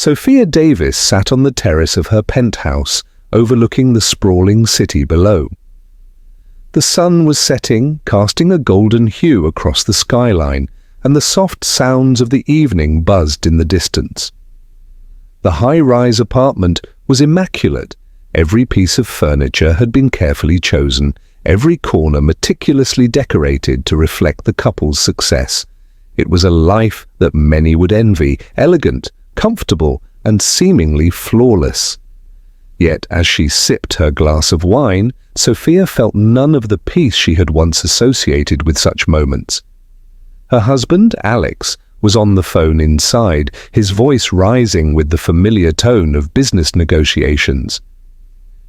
Sophia Davis sat on the terrace of her penthouse, overlooking the sprawling city below. The sun was setting, casting a golden hue across the skyline, and the soft sounds of the evening buzzed in the distance. The high-rise apartment was immaculate. Every piece of furniture had been carefully chosen, every corner meticulously decorated to reflect the couple's success. It was a life that many would envy, elegant, comfortable, and seemingly flawless. Yet, as she sipped her glass of wine, Sophia felt none of the peace she had once associated with such moments. Her husband, Alex, was on the phone inside, his voice rising with the familiar tone of business negotiations.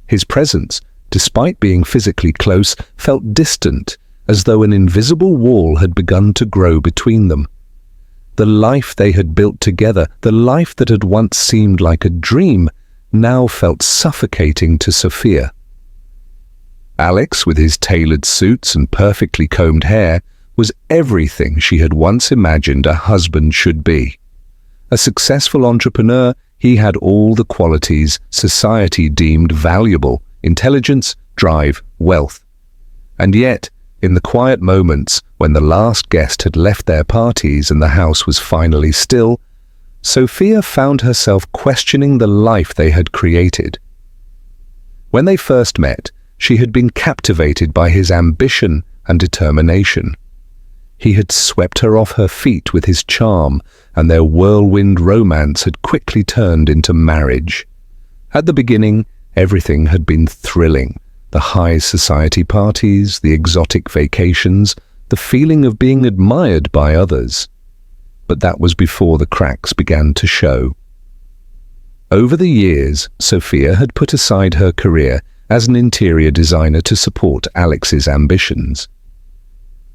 His presence, despite being physically close, felt distant, as though an invisible wall had begun to grow between them. The life they had built together, the life that had once seemed like a dream, now felt suffocating to Sophia. Alex, with his tailored suits and perfectly combed hair, was everything she had once imagined a husband should be. A successful entrepreneur, he had all the qualities society deemed valuable: intelligence, drive, wealth. And yet, in the quiet moments when the last guest had left their parties and the house was finally still, Sophia found herself questioning the life they had created. When they first met, she had been captivated by his ambition and determination. He had swept her off her feet with his charm, and their whirlwind romance had quickly turned into marriage. At the beginning, everything had been thrilling: the high society parties, the exotic vacations, the feeling of being admired by others. But that was before the cracks began to show. Over the years, Sophia had put aside her career as an interior designer to support Alex's ambitions.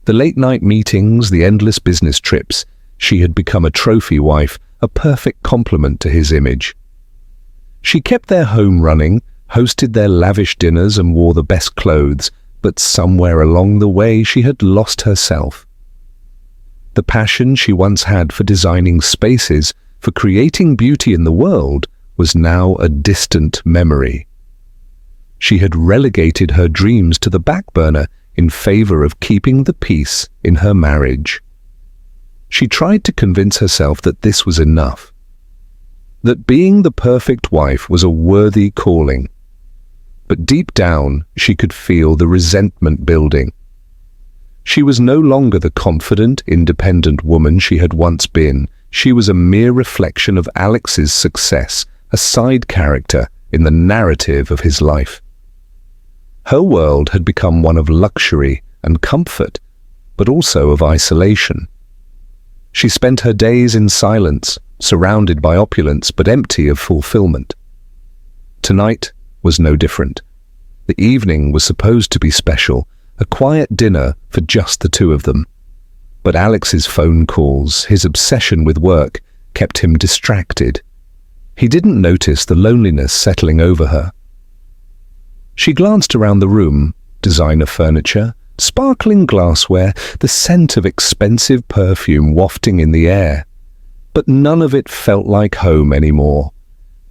The late-night meetings, the endless business trips, she had become a trophy wife, a perfect complement to his image. She kept their home running, hosted their lavish dinners and wore the best clothes, but somewhere along the way she had lost herself. The passion she once had for designing spaces, for creating beauty in the world, was now a distant memory. She had relegated her dreams to the back burner in favor of keeping the peace in her marriage. She tried to convince herself that this was enough, that being the perfect wife was a worthy calling. But deep down, she could feel the resentment building. She was no longer the confident, independent woman she had once been. She was a mere reflection of Alex's success, a side character in the narrative of his life. Her world had become one of luxury and comfort, but also of isolation. She spent her days in silence, surrounded by opulence but empty of fulfillment. Tonight was no different. The evening was supposed to be special, a quiet dinner for just the two of them. But Alex's phone calls, his obsession with work, kept him distracted. He didn't notice the loneliness settling over her. She glanced around the room: designer furniture, sparkling glassware, the scent of expensive perfume wafting in the air. But none of it felt like home anymore.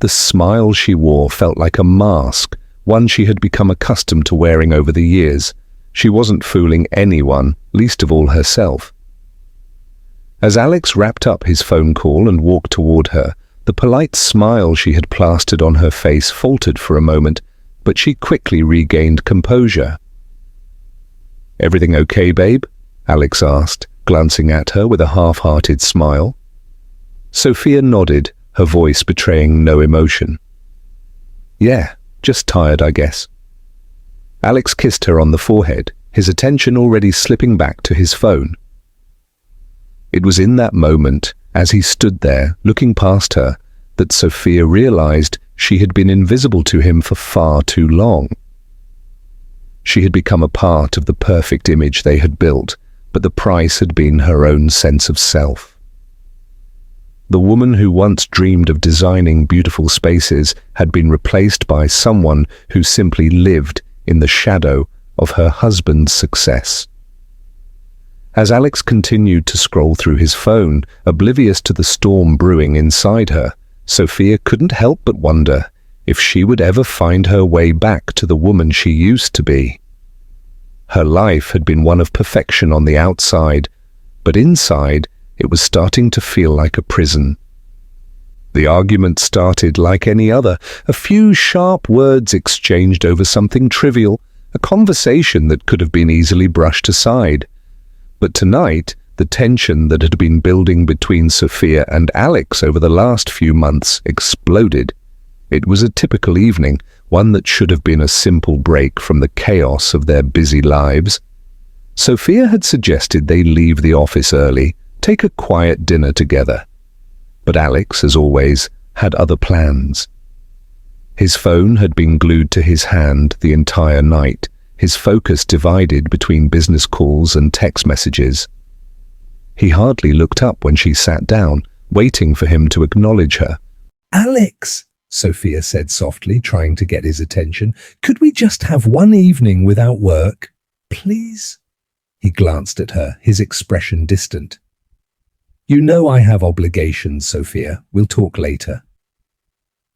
The smile she wore felt like a mask, one she had become accustomed to wearing over the years. She wasn't fooling anyone, least of all herself. As Alex wrapped up his phone call and walked toward her, the polite smile she had plastered on her face faltered for a moment, but she quickly regained composure. "Everything okay, babe?" Alex asked, glancing at her with a half-hearted smile. Sophia nodded, her voice betraying no emotion. "Yeah, just tired, I guess." Alex kissed her on the forehead, his attention already slipping back to his phone. It was in that moment, as he stood there, looking past her, that Sophia realized she had been invisible to him for far too long. She had become a part of the perfect image they had built, but the price had been her own sense of self. The woman who once dreamed of designing beautiful spaces had been replaced by someone who simply lived in the shadow of her husband's success. As Alex continued to scroll through his phone, oblivious to the storm brewing inside her, Sophia couldn't help but wonder if she would ever find her way back to the woman she used to be. Her life had been one of perfection on the outside, but inside it was starting to feel like a prison. The argument started like any other, a few sharp words exchanged over something trivial, a conversation that could have been easily brushed aside. But tonight, the tension that had been building between Sophia and Alex over the last few months exploded. It was a typical evening, one that should have been a simple break from the chaos of their busy lives. Sophia had suggested they leave the office early, take a quiet dinner together. But Alex, as always, had other plans. His phone had been glued to his hand the entire night, his focus divided between business calls and text messages. He hardly looked up when she sat down, waiting for him to acknowledge her. "Alex," Sophia said softly, trying to get his attention, "could we just have one evening without work, please?" He glanced at her, his expression distant. "You know I have obligations, Sophia. We'll talk later."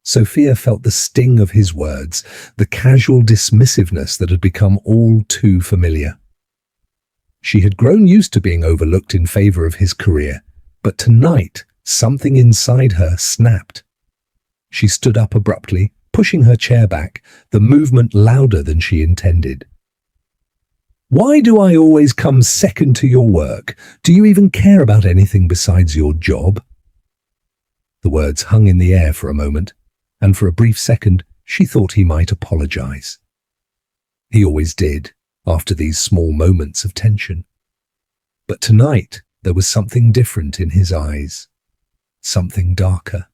Sophia felt the sting of his words, the casual dismissiveness that had become all too familiar. She had grown used to being overlooked in favor of his career, but tonight something inside her snapped. She stood up abruptly, pushing her chair back, the movement louder than she intended. "Why do I always come second to your work? Do you even care about anything besides your job?" The words hung in the air for a moment, and for a brief second she thought he might apologize. He always did, after these small moments of tension. But tonight there was something different in his eyes, something darker.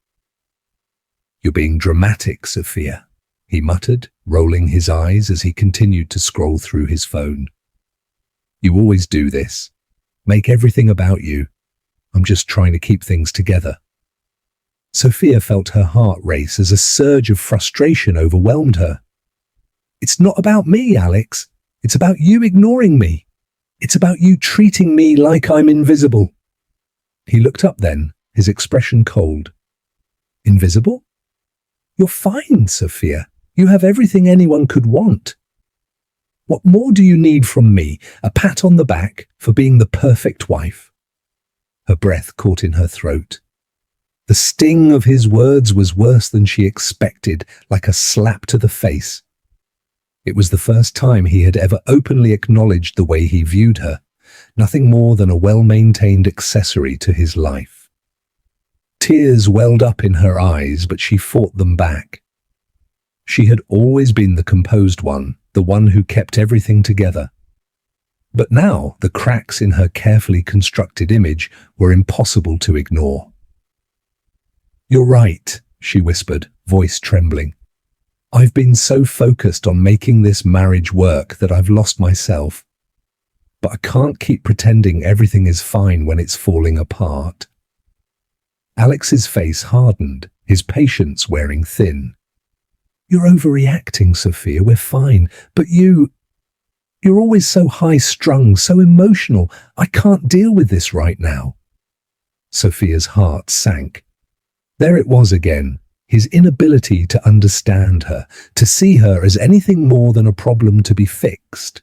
"You're being dramatic, Sophia," he muttered, rolling his eyes as he continued to scroll through his phone. "You always do this. Make everything about you. I'm just trying to keep things together." Sophia felt her heart race as a surge of frustration overwhelmed her. "It's not about me, Alex. It's about you ignoring me. It's about you treating me like I'm invisible." He looked up then, his expression cold. "Invisible? You're fine, Sophia. You have everything anyone could want. What more do you need from me? A pat on the back for being the perfect wife?" Her breath caught in her throat. The sting of his words was worse than she expected, like a slap to the face. It was the first time he had ever openly acknowledged the way he viewed her, nothing more than a well-maintained accessory to his life. Tears welled up in her eyes, but she fought them back. She had always been the composed one, the one who kept everything together. But now the cracks in her carefully constructed image were impossible to ignore. "You're right," she whispered, voice trembling. "I've been so focused on making this marriage work that I've lost myself. But I can't keep pretending everything is fine when it's falling apart." Alex's face hardened, his patience wearing thin. "You're overreacting, Sophia. We're fine. But you're always so high-strung, so emotional. I can't deal with this right now." Sophia's heart sank. There it was again, his inability to understand her, to see her as anything more than a problem to be fixed.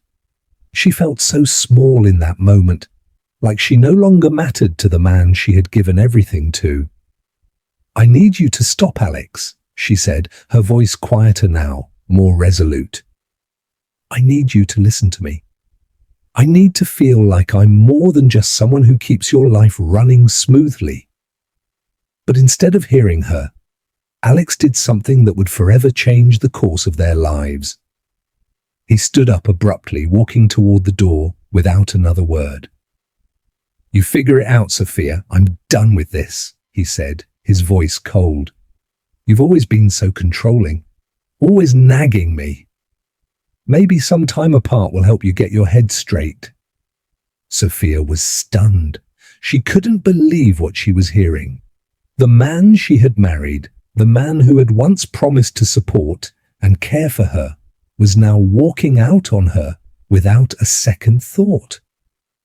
She felt so small in that moment, like she no longer mattered to the man she had given everything to. "I need you to stop, Alex," she said, her voice quieter now, more resolute. "I need you to listen to me. I need to feel like I'm more than just someone who keeps your life running smoothly." But instead of hearing her, Alex did something that would forever change the course of their lives. He stood up abruptly, walking toward the door without another word. "You figure it out, Sophia. I'm done with this," he said, his voice cold. "You've always been so controlling, always nagging me. Maybe some time apart will help you get your head straight." Sophia was stunned. She couldn't believe what she was hearing. The man she had married, the man who had once promised to support and care for her, was now walking out on her without a second thought.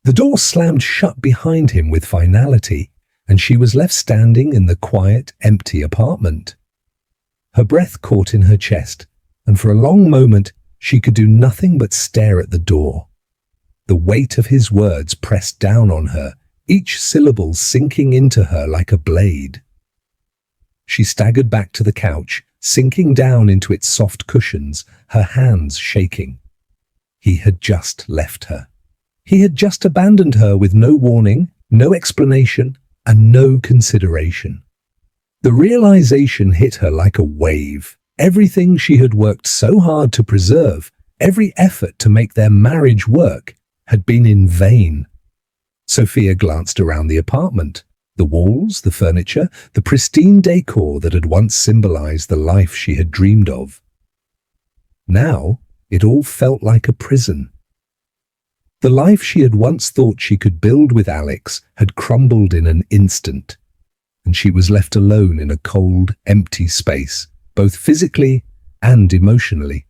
The door slammed shut behind him with finality, and she was left standing in the quiet, empty apartment. Her breath caught in her chest, and for a long moment she could do nothing but stare at the door. The weight of his words pressed down on her, each syllable sinking into her like a blade. She staggered back to the couch, sinking down into its soft cushions, her hands shaking. He had just left her. He had just abandoned her with no warning, no explanation, and no consideration. The realization hit her like a wave. Everything she had worked so hard to preserve, every effort to make their marriage work, had been in vain. Sophia glanced around the apartment. The walls, the furniture, the pristine decor that had once symbolized the life she had dreamed of. Now, it all felt like a prison. The life she had once thought she could build with Alex had crumbled in an instant, and she was left alone in a cold, empty space, both physically and emotionally.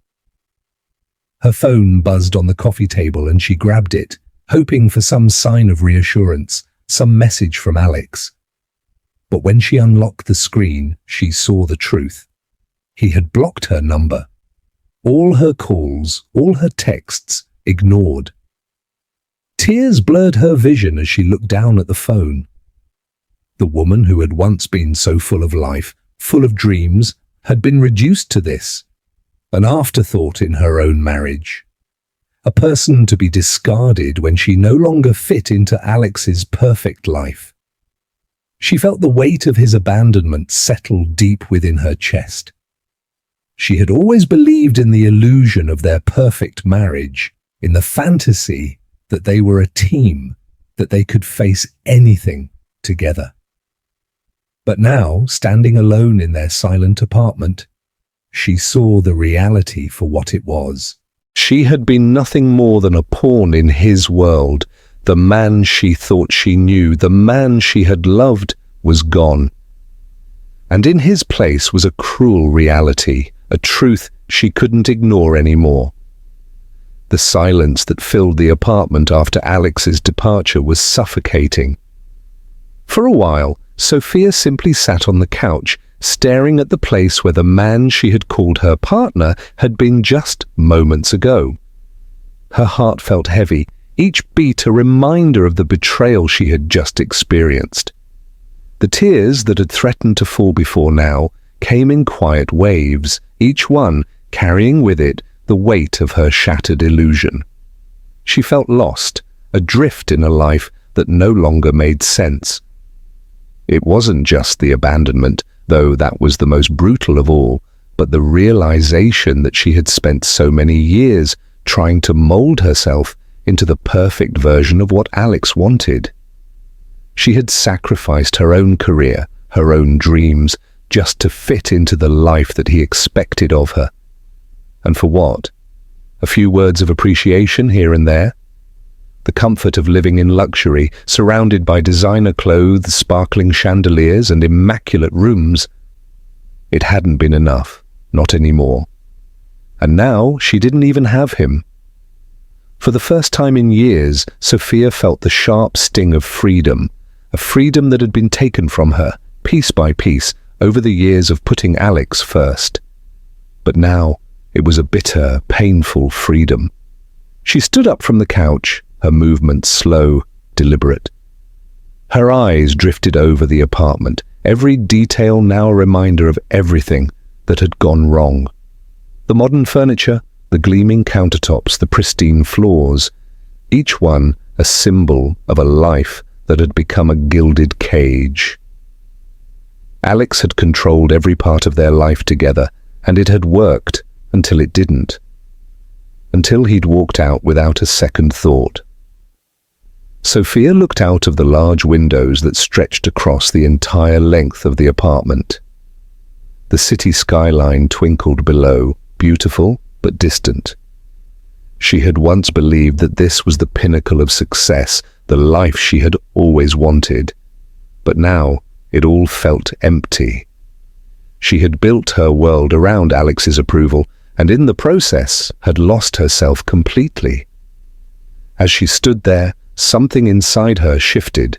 Her phone buzzed on the coffee table and she grabbed it, hoping for some sign of reassurance, some message from Alex. But when she unlocked the screen, she saw the truth. He had blocked her number. All her calls, all her texts, ignored. Tears blurred her vision as she looked down at the phone. The woman who had once been so full of life, full of dreams, had been reduced to this, an afterthought in her own marriage. A person to be discarded when she no longer fit into Alex's perfect life. She felt the weight of his abandonment settle deep within her chest. She had always believed in the illusion of their perfect marriage, in the fantasy that they were a team, that they could face anything together. But now, standing alone in their silent apartment, she saw the reality for what it was. She had been nothing more than a pawn in his world. The man she thought she knew, the man she had loved, was gone. And in his place was a cruel reality, a truth she couldn't ignore anymore. The silence that filled the apartment after Alex's departure was suffocating. For a while, Sophia simply sat on the couch, staring at the place where the man she had called her partner had been just moments ago. Her heart felt heavy, each beat a reminder of the betrayal she had just experienced. The tears that had threatened to fall before now came in quiet waves, each one carrying with it the weight of her shattered illusion. She felt lost, adrift in a life that no longer made sense. It wasn't just the abandonment, though that was the most brutal of all, but the realization that she had spent so many years trying to mold herself into the perfect version of what Alex wanted. She had sacrificed her own career, her own dreams, just to fit into the life that he expected of her. And for what? A few words of appreciation here and there? The comfort of living in luxury, surrounded by designer clothes, sparkling chandeliers, and immaculate rooms. It hadn't been enough, not anymore. And now she didn't even have him. For the first time in years, Sophia felt the sharp sting of freedom, a freedom that had been taken from her, piece by piece, over the years of putting Alex first. But now, it was a bitter, painful freedom. She stood up from the couch, her movements slow, deliberate. Her eyes drifted over the apartment, every detail now a reminder of everything that had gone wrong. The modern furniture, the gleaming countertops, the pristine floors, each one a symbol of a life that had become a gilded cage. Alex had controlled every part of their life together, and it had worked until it didn't. Until he'd walked out without a second thought. Sophia looked out of the large windows that stretched across the entire length of the apartment. The city skyline twinkled below, beautiful but distant. She had once believed that this was the pinnacle of success, the life she had always wanted. But now it all felt empty. She had built her world around Alex's approval, and in the process had lost herself completely. As she stood there, something inside her shifted.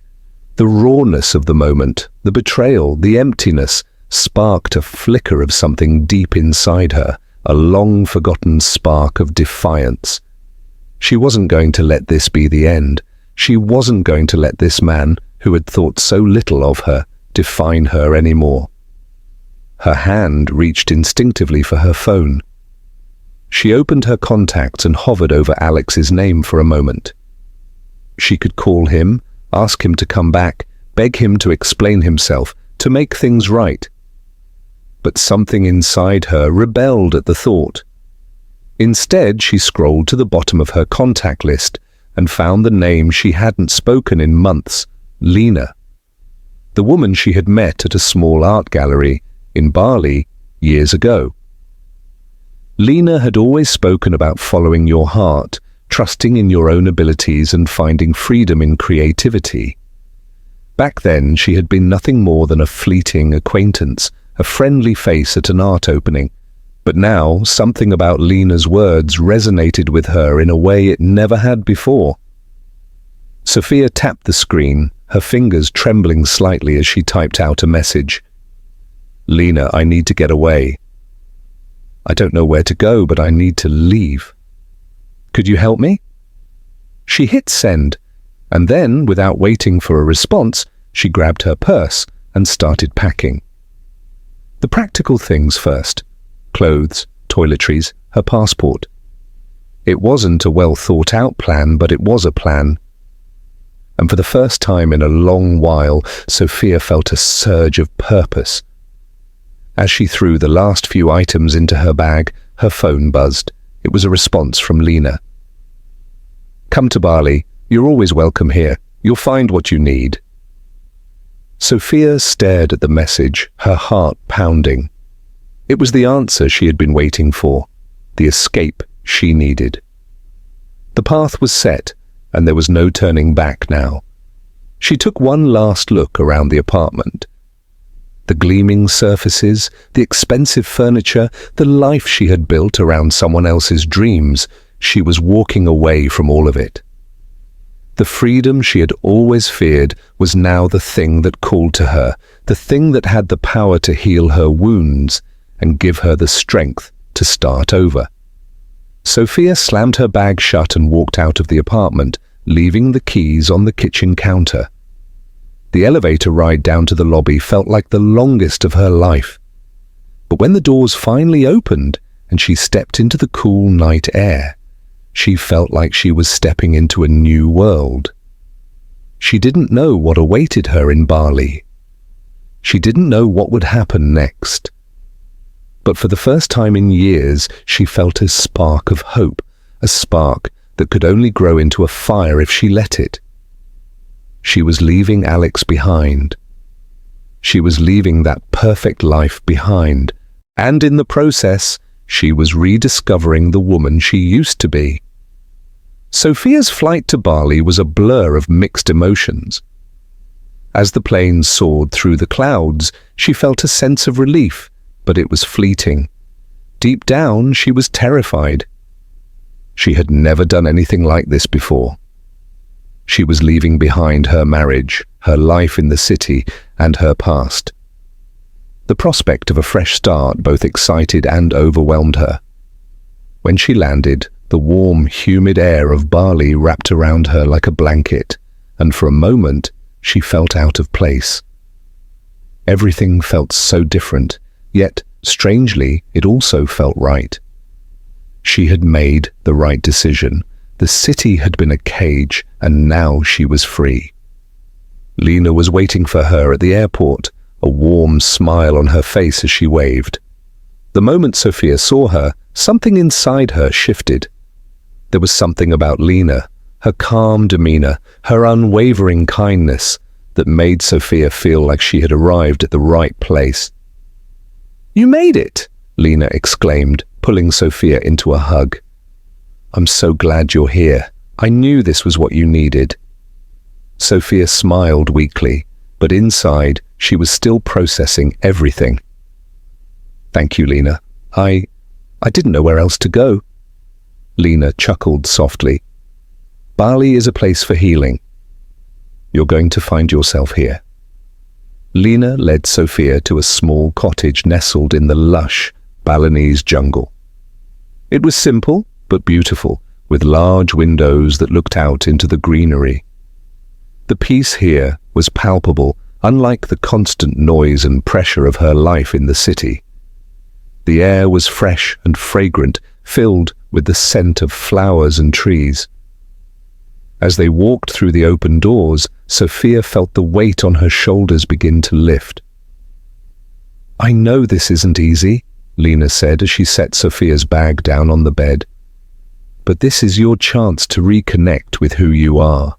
The rawness of the moment, the betrayal, the emptiness, sparked a flicker of something deep inside her, a long-forgotten spark of defiance. She wasn't going to let this be the end. She wasn't going to let this man, who had thought so little of her, define her anymore. Her hand reached instinctively for her phone. She opened her contacts and hovered over Alex's name for a moment. She could call him, ask him to come back, beg him to explain himself, to make things right. But something inside her rebelled at the thought. Instead, she scrolled to the bottom of her contact list and found the name she hadn't spoken in months, Lena. The woman she had met at a small art gallery in Bali years ago. Lena had always spoken about following your heart, trusting in your own abilities and finding freedom in creativity. Back then, she had been nothing more than a fleeting acquaintance, a friendly face at an art opening. But now, something about Lena's words resonated with her in a way it never had before. Sophia tapped the screen, her fingers trembling slightly as she typed out a message. "Lena, I need to get away. I don't know where to go, but I need to leave. Could you help me?" She hit send, and then, without waiting for a response, she grabbed her purse and started packing. The practical things first: clothes, toiletries, her passport. It wasn't a well-thought-out plan, but it was a plan. And for the first time in a long while, Sophia felt a surge of purpose. As she threw the last few items into her bag, her phone buzzed. It was a response from Lena. "Come to Bali. You're always welcome here. You'll find what you need." Sophia stared at the message, her heart pounding. It was the answer she had been waiting for, the escape she needed. The path was set, and there was no turning back now. She took one last look around the apartment. The gleaming surfaces, the expensive furniture, the life she had built around someone else's dreams, she was walking away from all of it. The freedom she had always feared was now the thing that called to her, the thing that had the power to heal her wounds and give her the strength to start over. Sophia slammed her bag shut and walked out of the apartment, leaving the keys on the kitchen counter. The elevator ride down to the lobby felt like the longest of her life. But when the doors finally opened and she stepped into the cool night air, she felt like she was stepping into a new world. She didn't know what awaited her in Bali. She didn't know what would happen next. But for the first time in years, she felt a spark of hope, a spark that could only grow into a fire if she let it. She was leaving Alex behind. She was leaving that perfect life behind, and in the process, she was rediscovering the woman she used to be. Sophia's flight to Bali was a blur of mixed emotions. As the plane soared through the clouds, she felt a sense of relief, but it was fleeting. Deep down, she was terrified. She had never done anything like this before. She was leaving behind her marriage, her life in the city, and her past. The prospect of a fresh start both excited and overwhelmed her. When she landed, the warm, humid air of Bali wrapped around her like a blanket, and for a moment, she felt out of place. Everything felt so different, yet, strangely, it also felt right. She had made the right decision. The city had been a cage, and now she was free. Lena was waiting for her at the airport, a warm smile on her face as she waved. The moment Sophia saw her, something inside her shifted. There was something about Lena, her calm demeanor, her unwavering kindness, that made Sophia feel like she had arrived at the right place. "You made it!" Lena exclaimed, pulling Sophia into a hug. "I'm so glad you're here. I knew this was what you needed." Sophia smiled weakly, but inside, she was still processing everything. "Thank you, Lena. I didn't know where else to go." Lena chuckled softly. "Bali is a place for healing." You're going to find yourself here." Lena led Sophia to a small cottage nestled in the lush Balinese jungle. It was simple but beautiful, with large windows that looked out into the greenery. The peace here was palpable, unlike the constant noise and pressure of her life in the city. The air was fresh and fragrant, filled with the scent of flowers and trees. As they walked through the open doors, Sophia felt the weight on her shoulders begin to lift. "I know this isn't easy," Lena said as she set Sophia's bag down on the bed. "But this is your chance to reconnect with who you are,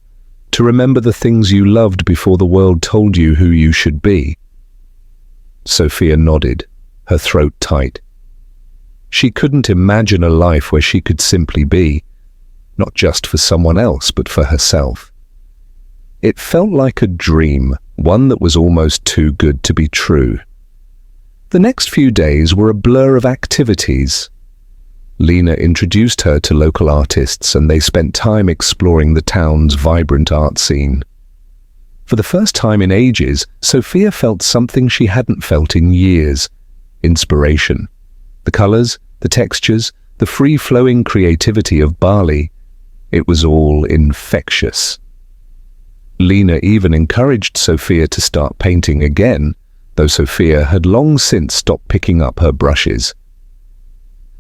to remember the things you loved before the world told you who you should be." Sophia nodded, her throat tight. She couldn't imagine a life where she could simply be, not just for someone else, but for herself. It felt like a dream, one that was almost too good to be true. The next few days were a blur of activities. Lena introduced her to local artists, and they spent time exploring the town's vibrant art scene. For the first time in ages, Sophia felt something she hadn't felt in years: inspiration. The colors, the textures, the free-flowing creativity of Bali. It was all infectious. Lena even encouraged Sophia to start painting again, though Sophia had long since stopped picking up her brushes.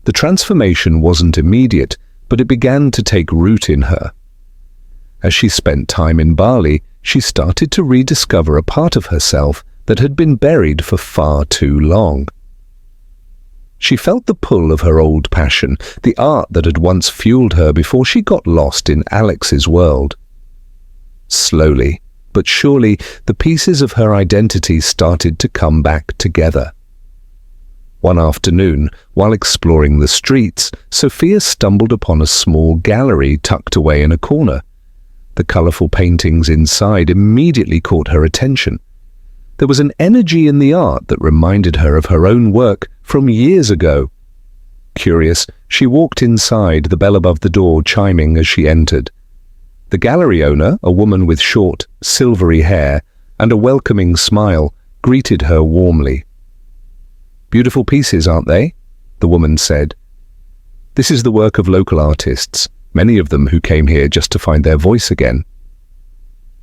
The transformation wasn't immediate, but it began to take root in her. As she spent time in Bali, she started to rediscover a part of herself that had been buried for far too long. She felt the pull of her old passion, the art that had once fueled her before she got lost in Alex's world. Slowly, but surely, the pieces of her identity started to come back together. One afternoon, while exploring the streets, Sophia stumbled upon a small gallery tucked away in a corner. The colorful paintings inside immediately caught her attention. There was an energy in the art that reminded her of her own work from years ago. Curious, she walked inside, the bell above the door chiming as she entered. The gallery owner, a woman with short, silvery hair and a welcoming smile, greeted her warmly. "Beautiful pieces, aren't they?" the woman said. "This is the work of local artists, many of them who came here just to find their voice again."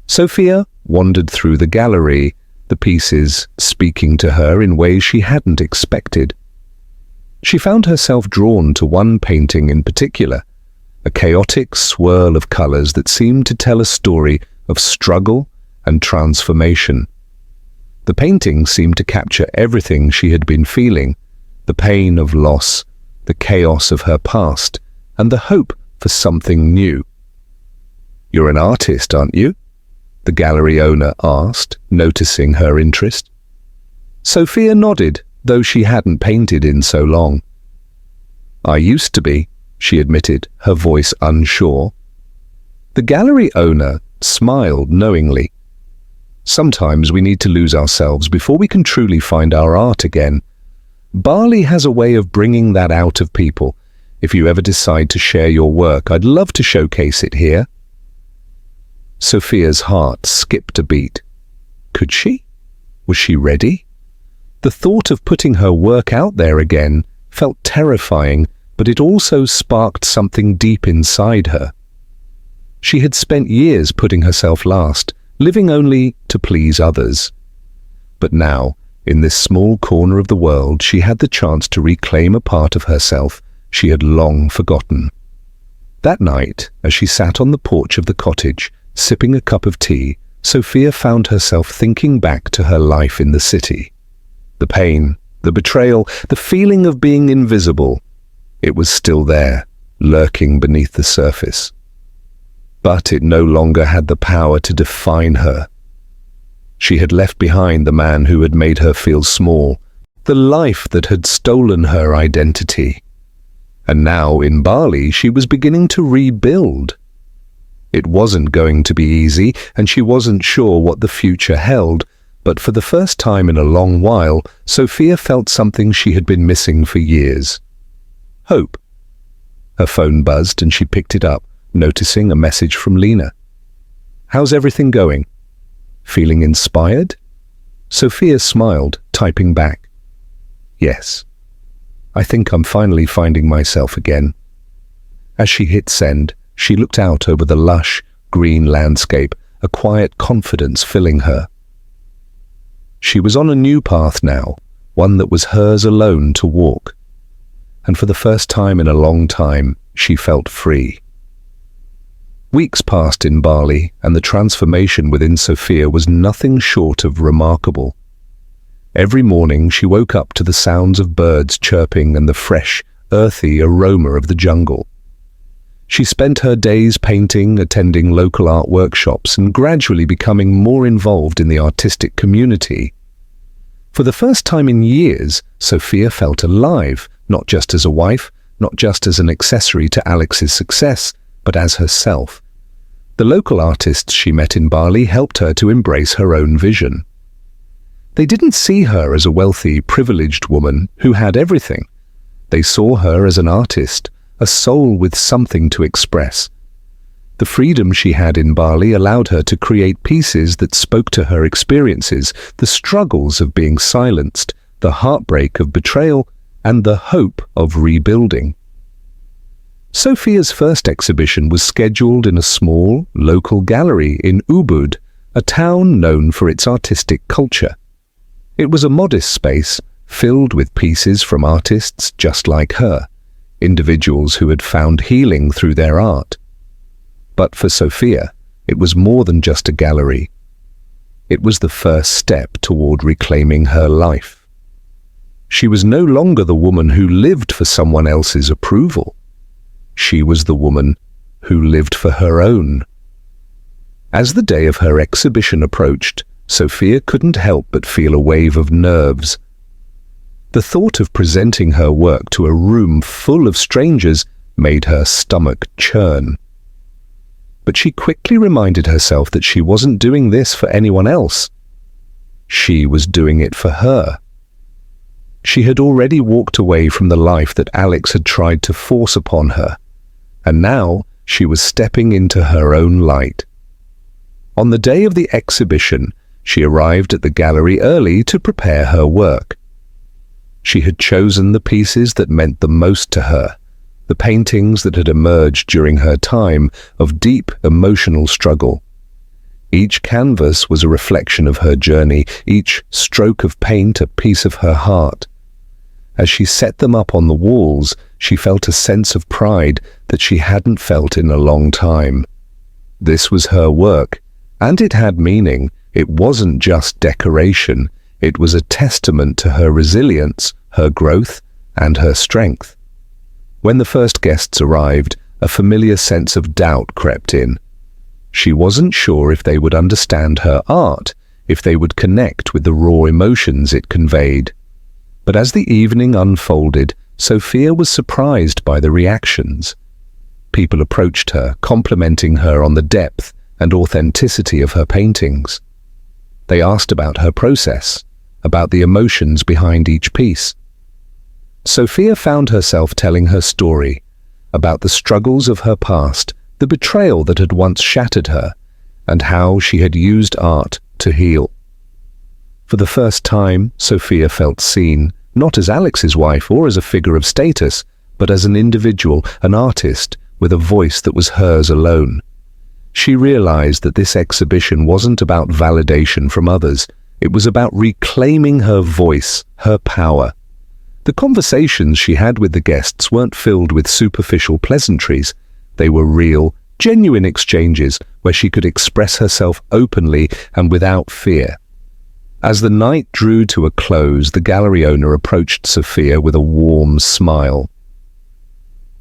Sophia wandered through the gallery, the pieces speaking to her in ways she hadn't expected. She found herself drawn to one painting in particular, a chaotic swirl of colors that seemed to tell a story of struggle and transformation. The painting seemed to capture everything she had been feeling, the pain of loss, the chaos of her past, and the hope for something new. "You're an artist, aren't you?" the gallery owner asked, noticing her interest. Sophia nodded, though she hadn't painted in so long. "I used to be," she admitted, her voice unsure. The gallery owner smiled knowingly. "Sometimes we need to lose ourselves before we can truly find our art again. Bali has a way of bringing that out of people. If you ever decide to share your work, I'd love to showcase it here." Sophia's heart skipped a beat. Could she? Was she ready? The thought of putting her work out there again felt terrifying, but it also sparked something deep inside her. She had spent years putting herself last, living only to please others. But now, in this small corner of the world, she had the chance to reclaim a part of herself she had long forgotten. That night, as she sat on the porch of the cottage, sipping a cup of tea, Sophia found herself thinking back to her life in the city. The pain, the betrayal, the feeling of being invisible. It was still there, lurking beneath the surface. But it no longer had the power to define her. She had left behind the man who had made her feel small, the life that had stolen her identity. And now, in Bali, she was beginning to rebuild. It wasn't going to be easy, and she wasn't sure what the future held, but for the first time in a long while, Sophia felt something she had been missing for years. Hope. Her phone buzzed and she picked it up, noticing a message from Lena. "How's everything going?" Feeling inspired? Sophia smiled, typing back. Yes. I think I'm finally finding myself again. As she hit send, she looked out over the lush, green landscape, a quiet confidence filling her. She was on a new path now, one that was hers alone to walk. And for the first time in a long time, she felt free. Weeks passed in Bali, and the transformation within Sophia was nothing short of remarkable. Every morning she woke up to the sounds of birds chirping and the fresh, earthy aroma of the jungle. She spent her days painting, attending local art workshops, and gradually becoming more involved in the artistic community. For the first time in years, Sophia felt alive, not just as a wife, not just as an accessory to Alex's success, but as herself. The local artists she met in Bali helped her to embrace her own vision. They didn't see her as a wealthy, privileged woman who had everything. They saw her as an artist, a soul with something to express. The freedom she had in Bali allowed her to create pieces that spoke to her experiences, the struggles of being silenced, the heartbreak of betrayal, and the hope of rebuilding. Sophia's first exhibition was scheduled in a small, local gallery in Ubud, a town known for its artistic culture. It was a modest space, filled with pieces from artists just like her, individuals who had found healing through their art. But for Sophia, it was more than just a gallery. It was the first step toward reclaiming her life. She was no longer the woman who lived for someone else's approval. She was the woman who lived for her own. As the day of her exhibition approached, Sophia couldn't help but feel a wave of nerves. The thought of presenting her work to a room full of strangers made her stomach churn. But she quickly reminded herself that she wasn't doing this for anyone else. She was doing it for her. She had already walked away from the life that Alex had tried to force upon her, and now she was stepping into her own light. On the day of the exhibition, she arrived at the gallery early to prepare her work. She had chosen the pieces that meant the most to her, the paintings that had emerged during her time of deep emotional struggle. Each canvas was a reflection of her journey, each stroke of paint a piece of her heart. As she set them up on the walls, she felt a sense of pride that she hadn't felt in a long time. This was her work, and it had meaning. It wasn't just decoration. It was a testament to her resilience, her growth, and her strength. When the first guests arrived, a familiar sense of doubt crept in. She wasn't sure if they would understand her art, if they would connect with the raw emotions it conveyed. But as the evening unfolded, Sophia was surprised by the reactions. People approached her, complimenting her on the depth and authenticity of her paintings. They asked about her process, about the emotions behind each piece. Sophia found herself telling her story, about the struggles of her past, the betrayal that had once shattered her, and how she had used art to heal. For the first time, Sophia felt seen, not as Alex's wife or as a figure of status, but as an individual, an artist, with a voice that was hers alone. She realized that this exhibition wasn't about validation from others. It was about reclaiming her voice, her power. The conversations she had with the guests weren't filled with superficial pleasantries. They were real, genuine exchanges where she could express herself openly and without fear. As the night drew to a close, the gallery owner approached Sophia with a warm smile.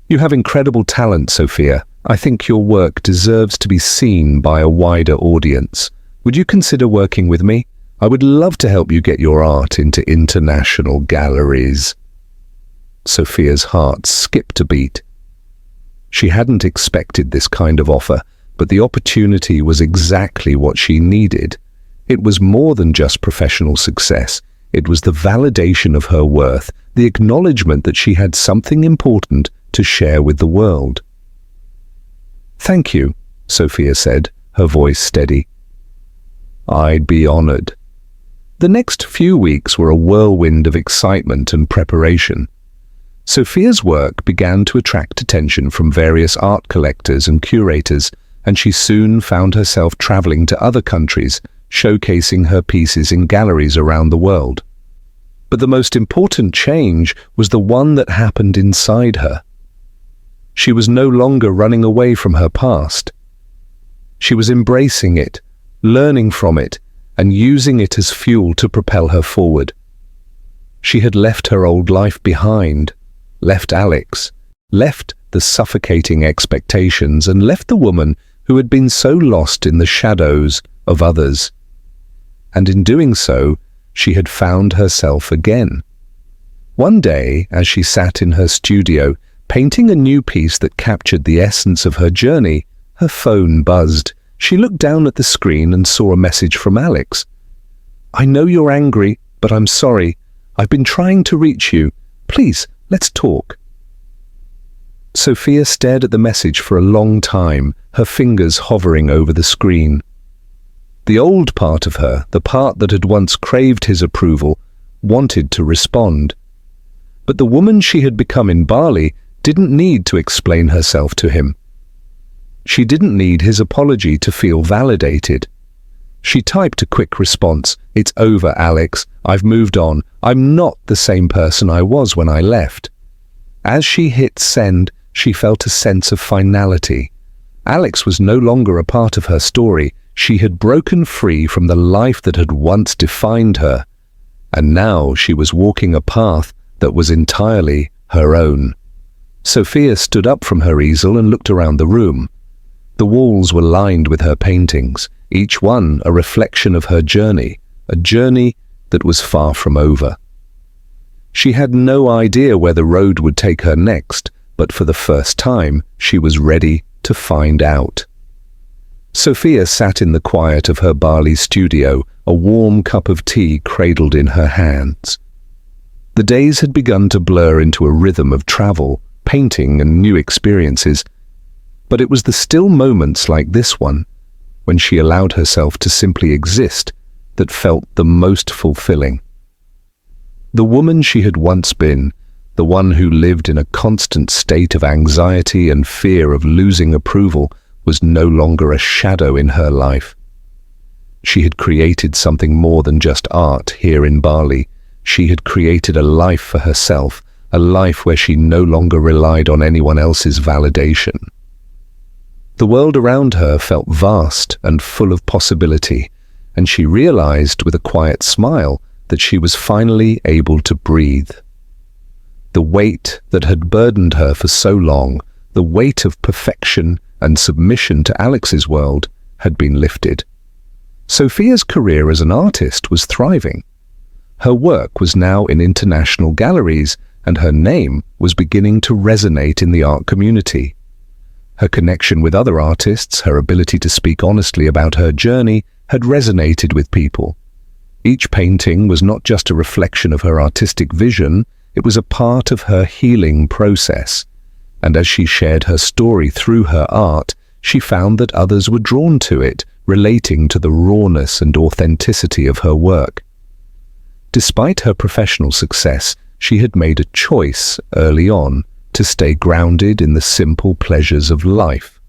"You have incredible talent, Sophia. I think your work deserves to be seen by a wider audience. Would you consider working with me? I would love to help you get your art into international galleries." Sophia's heart skipped a beat. She hadn't expected this kind of offer, but the opportunity was exactly what she needed. It was more than just professional success. It was the validation of her worth, the acknowledgement that she had something important to share with the world. "Thank you," Sophia said, her voice steady. I'd be honored. The next few weeks were a whirlwind of excitement and preparation. Sophia's work began to attract attention from various art collectors and curators, and she soon found herself traveling to other countries, showcasing her pieces in galleries around the world. But the most important change was the one that happened inside her. She was no longer running away from her past. She was embracing it, learning from it, and using it as fuel to propel her forward. She had left her old life behind, left Alex, left the suffocating expectations, and left the woman who had been so lost in the shadows of others. And in doing so, she had found herself again. One day, as she sat in her studio, painting a new piece that captured the essence of her journey, her phone buzzed. She looked down at the screen and saw a message from Alex. "I know you're angry, but I'm sorry. I've been trying to reach you. Please, let's talk." Sophia stared at the message for a long time, her fingers hovering over the screen. The old part of her, the part that had once craved his approval, wanted to respond. But the woman she had become in Bali didn't need to explain herself to him. She didn't need his apology to feel validated. She typed a quick response. "It's over, Alex. I've moved on. I'm not the same person I was when I left." As she hit send, she felt a sense of finality. Alex was no longer a part of her story. She had broken free from the life that had once defined her, and now she was walking a path that was entirely her own. Sophia stood up from her easel and looked around the room. The walls were lined with her paintings, each one a reflection of her journey, a journey that was far from over. She had no idea where the road would take her next, but for the first time, she was ready to find out. Sophia sat in the quiet of her Bali studio, a warm cup of tea cradled in her hands. The days had begun to blur into a rhythm of travel, painting, and new experiences, but it was the still moments like this one, when she allowed herself to simply exist, that felt the most fulfilling. The woman she had once been, the one who lived in a constant state of anxiety and fear of losing approval, was no longer a shadow in her life. She had created something more than just art here in Bali. She had created a life for herself, a life where she no longer relied on anyone else's validation. The world around her felt vast and full of possibility, and she realized with a quiet smile that she was finally able to breathe. The weight that had burdened her for so long, the weight of perfection and submission to Alex's world, had been lifted. Sophia's career as an artist was thriving. Her work was now in international galleries, and her name was beginning to resonate in the art community. Her connection with other artists, her ability to speak honestly about her journey, had resonated with people. Each painting was not just a reflection of her artistic vision, it was a part of her healing process. And as she shared her story through her art, she found that others were drawn to it, relating to the rawness and authenticity of her work. Despite her professional success, she had made a choice early on to stay grounded in the simple pleasures of life.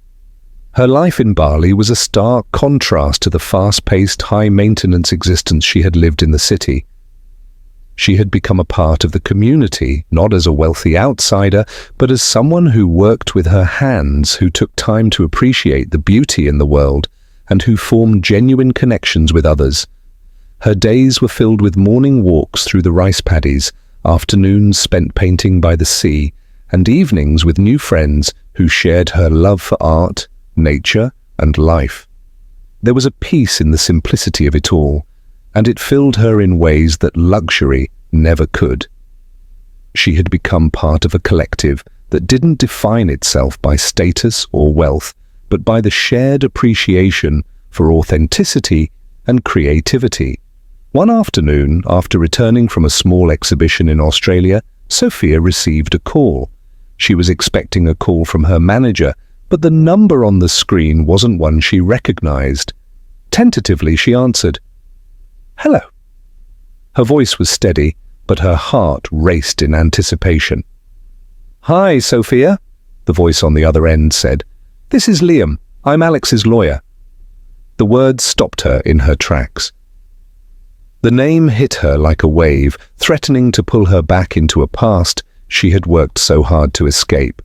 Her life in Bali was a stark contrast to the fast-paced, high-maintenance existence she had lived in the city. She had become a part of the community, not as a wealthy outsider, but as someone who worked with her hands, who took time to appreciate the beauty in the world, and who formed genuine connections with others. Her days were filled with morning walks through the rice paddies, afternoons spent painting by the sea, and evenings with new friends who shared her love for art, nature, and life. There was a peace in the simplicity of it all, and it filled her in ways that luxury never could. She had become part of a collective that didn't define itself by status or wealth, but by the shared appreciation for authenticity and creativity. One afternoon, after returning from a small exhibition in Australia, Sophia received a call. She was expecting a call from her manager, but the number on the screen wasn't one she recognized. Tentatively, she answered, "Hello." Her voice was steady, but her heart raced in anticipation. "Hi, Sophia," the voice on the other end said. "This is Liam. I'm Alex's lawyer." The words stopped her in her tracks. The name hit her like a wave, threatening to pull her back into a past she had worked so hard to escape.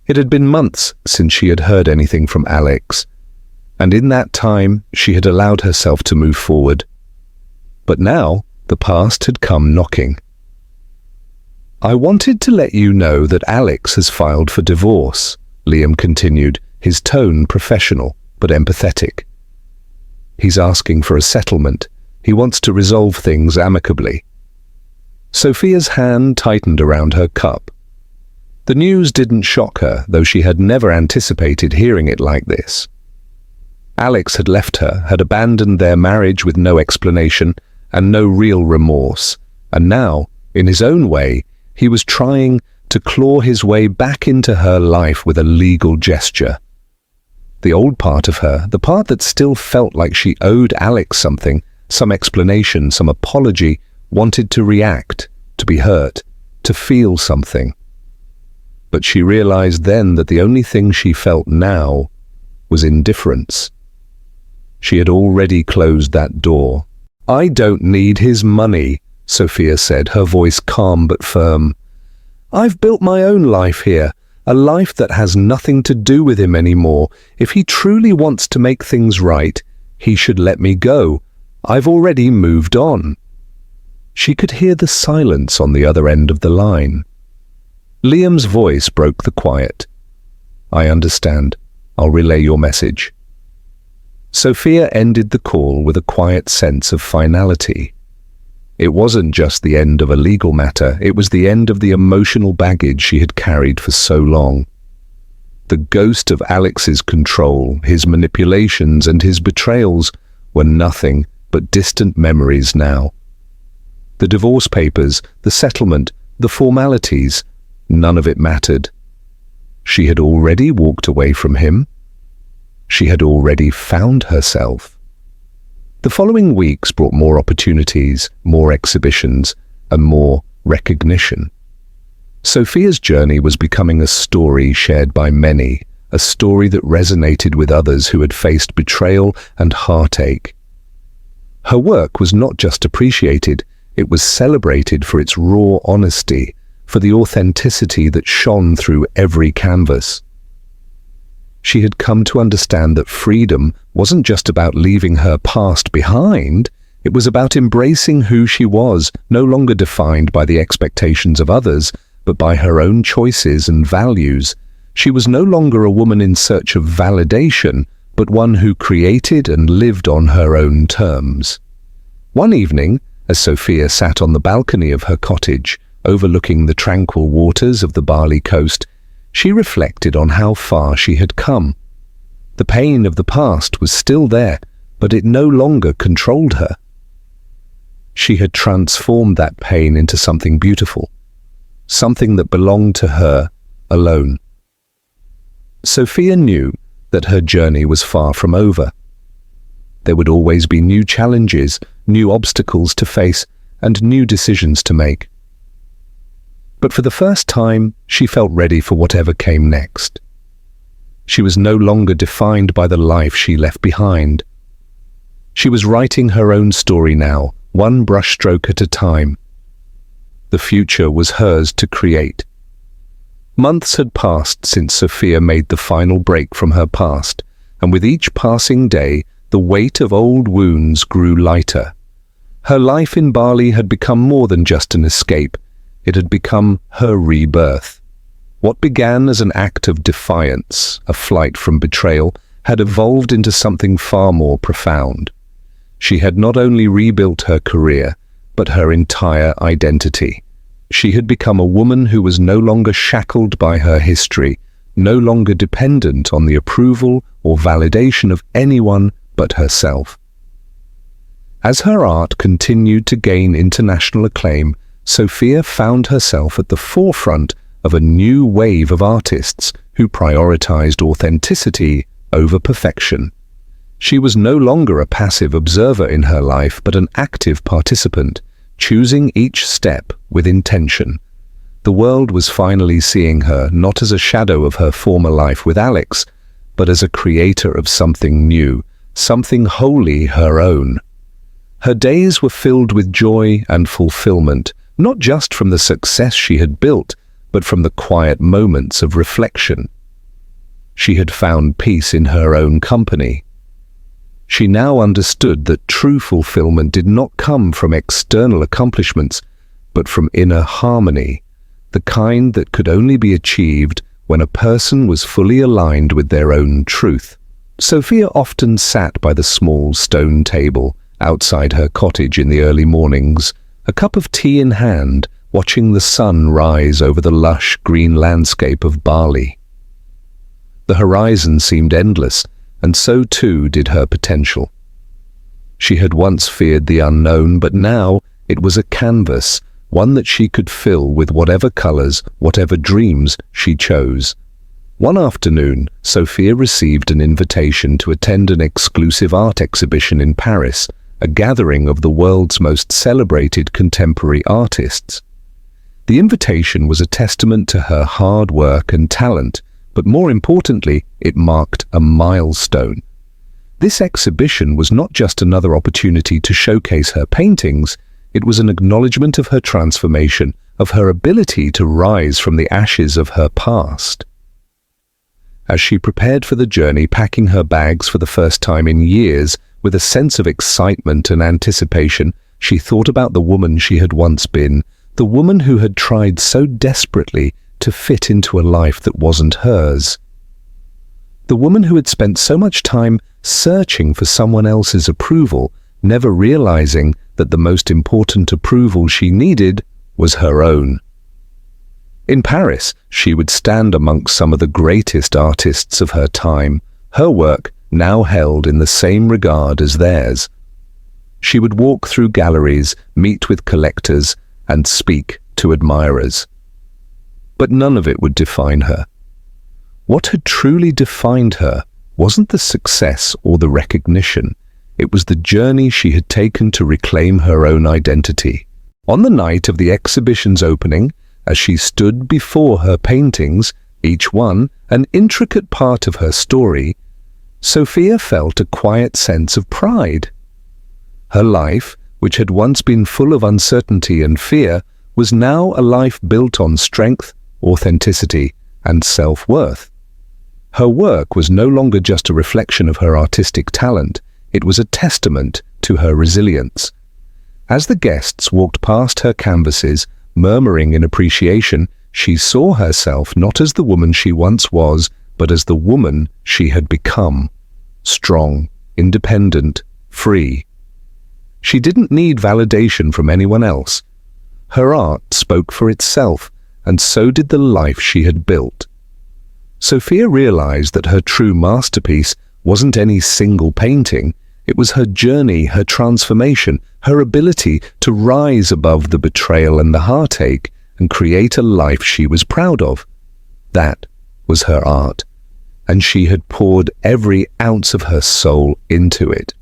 It had been months since she had heard anything from Alex, and in that time she had allowed herself to move forward. But now the past had come knocking. "I wanted to let you know that Alex has filed for divorce," Liam continued, his tone professional but empathetic. "He's asking for a settlement. He wants to resolve things amicably." Sophia's hand tightened around her cup. The news didn't shock her, though she had never anticipated hearing it like this. Alex had left her, had abandoned their marriage with no explanation and no real remorse, and now, in his own way, he was trying to claw his way back into her life with a legal gesture. The old part of her, the part that still felt like she owed Alex something, some explanation, some apology, wanted to react, to be hurt, to feel something. But she realized then that the only thing she felt now was indifference. She had already closed that door. "I don't need his money," Sophia said, her voice calm but firm. "I've built my own life here, a life that has nothing to do with him anymore. If he truly wants to make things right, he should let me go. I've already moved on." She could hear the silence on the other end of the line. Liam's voice broke the quiet. "I understand. I'll relay your message." Sophia ended the call with a quiet sense of finality. It wasn't just the end of a legal matter, it was the end of the emotional baggage she had carried for so long. The ghost of Alex's control, his manipulations and his betrayals were nothing but distant memories now. The divorce papers, the settlement, the formalities, none of it mattered. She had already walked away from him. She had already found herself. The following weeks brought more opportunities, more exhibitions, and more recognition. Sophia's journey was becoming a story shared by many, a story that resonated with others who had faced betrayal and heartache. Her work was not just appreciated, it was celebrated for its raw honesty, for the authenticity that shone through every canvas. She had come to understand that freedom wasn't just about leaving her past behind, it was about embracing who she was, no longer defined by the expectations of others, but by her own choices and values. She was no longer a woman in search of validation, but one who created and lived on her own terms. One evening, as Sophia sat on the balcony of her cottage, overlooking the tranquil waters of the Bali coast, she reflected on how far she had come. The pain of the past was still there, but it no longer controlled her. She had transformed that pain into something beautiful, something that belonged to her alone. Sophia knew that her journey was far from over. There would always be new challenges, new obstacles to face, and new decisions to make. But for the first time, she felt ready for whatever came next. She was no longer defined by the life she left behind. She was writing her own story now, one brushstroke at a time. The future was hers to create. Months had passed since Sophia made the final break from her past, and with each passing day, the weight of old wounds grew lighter. Her life in Bali had become more than just an escape. It had become her rebirth. What began as an act of defiance, a flight from betrayal, had evolved into something far more profound. She had not only rebuilt her career, but her entire identity. She had become a woman who was no longer shackled by her history, no longer dependent on the approval or validation of anyone but herself. As her art continued to gain international acclaim, Sophia found herself at the forefront of a new wave of artists who prioritized authenticity over perfection. She was no longer a passive observer in her life, but an active participant, choosing each step with intention. The world was finally seeing her not as a shadow of her former life with Alex, but as a creator of something new, something wholly her own. Her days were filled with joy and fulfillment, not just from the success she had built, but from the quiet moments of reflection. She had found peace in her own company. She now understood that true fulfillment did not come from external accomplishments, but from inner harmony, the kind that could only be achieved when a person was fully aligned with their own truth. Sophia often sat by the small stone table outside her cottage in the early mornings, a cup of tea in hand, watching the sun rise over the lush green landscape of Bali. The horizon seemed endless, and so too did her potential. She had once feared the unknown, but now it was a canvas, one that she could fill with whatever colors, whatever dreams she chose. One afternoon, Sophia received an invitation to attend an exclusive art exhibition in Paris, a gathering of the world's most celebrated contemporary artists. The invitation was a testament to her hard work and talent, but more importantly, it marked a milestone. This exhibition was not just another opportunity to showcase her paintings, it was an acknowledgement of her transformation, of her ability to rise from the ashes of her past. As she prepared for the journey, packing her bags for the first time in years, with a sense of excitement and anticipation, she thought about the woman she had once been, the woman who had tried so desperately to fit into a life that wasn't hers. The woman who had spent so much time searching for someone else's approval, never realizing that the most important approval she needed was her own. In Paris, she would stand amongst some of the greatest artists of her time, her work now held in the same regard as theirs. She would walk through galleries, meet with collectors, and speak to admirers. But none of it would define her. What had truly defined her wasn't the success or the recognition. It was the journey she had taken to reclaim her own identity. On the night of the exhibition's opening, as she stood before her paintings, each one an intricate part of her story, Sophia felt a quiet sense of pride. Her life, which had once been full of uncertainty and fear, was now a life built on strength, authenticity, and self-worth. Her work was no longer just a reflection of her artistic talent, it was a testament to her resilience. As the guests walked past her canvases, murmuring in appreciation, she saw herself not as the woman she once was, but as the woman she had become. Strong, independent, free. She didn't need validation from anyone else. Her art spoke for itself, and so did the life she had built. Sophia realized that her true masterpiece wasn't any single painting. It was her journey, her transformation, her ability to rise above the betrayal and the heartache and create a life she was proud of. That was her art, and she had poured every ounce of her soul into it.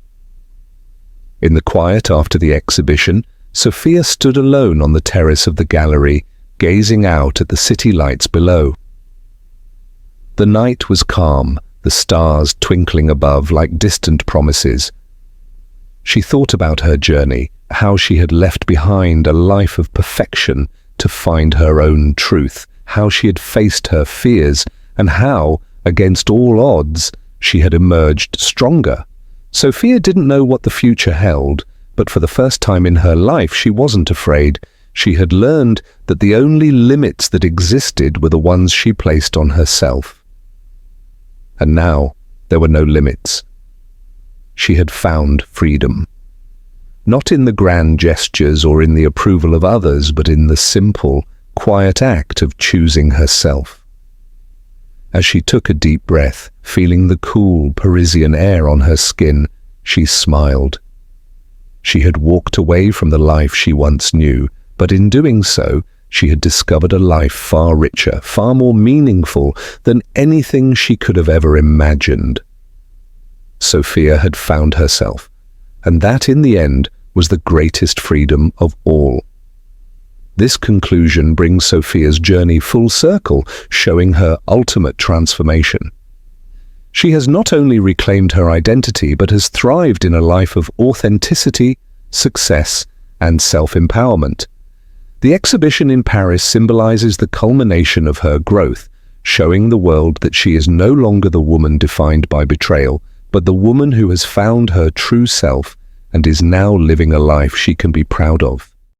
In the quiet after the exhibition, Sophia stood alone on the terrace of the gallery, gazing out at the city lights below. The night was calm, the stars twinkling above like distant promises. She thought about her journey, how she had left behind a life of perfection to find her own truth, how she had faced her fears, and how, against all odds, she had emerged stronger. Sophia didn't know what the future held, but for the first time in her life she wasn't afraid. She had learned that the only limits that existed were the ones she placed on herself. And now there were no limits. She had found freedom. Not in the grand gestures or in the approval of others, but in the simple, quiet act of choosing herself. As she took a deep breath, feeling the cool Parisian air on her skin, she smiled. She had walked away from the life she once knew, but in doing so, she had discovered a life far richer, far more meaningful than anything she could have ever imagined. Sophia had found herself, and that in the end was the greatest freedom of all. This conclusion brings Sophia's journey full circle, showing her ultimate transformation. She has not only reclaimed her identity, but has thrived in a life of authenticity, success, and self-empowerment. The exhibition in Paris symbolizes the culmination of her growth, showing the world that she is no longer the woman defined by betrayal, but the woman who has found her true self and is now living a life she can be proud of.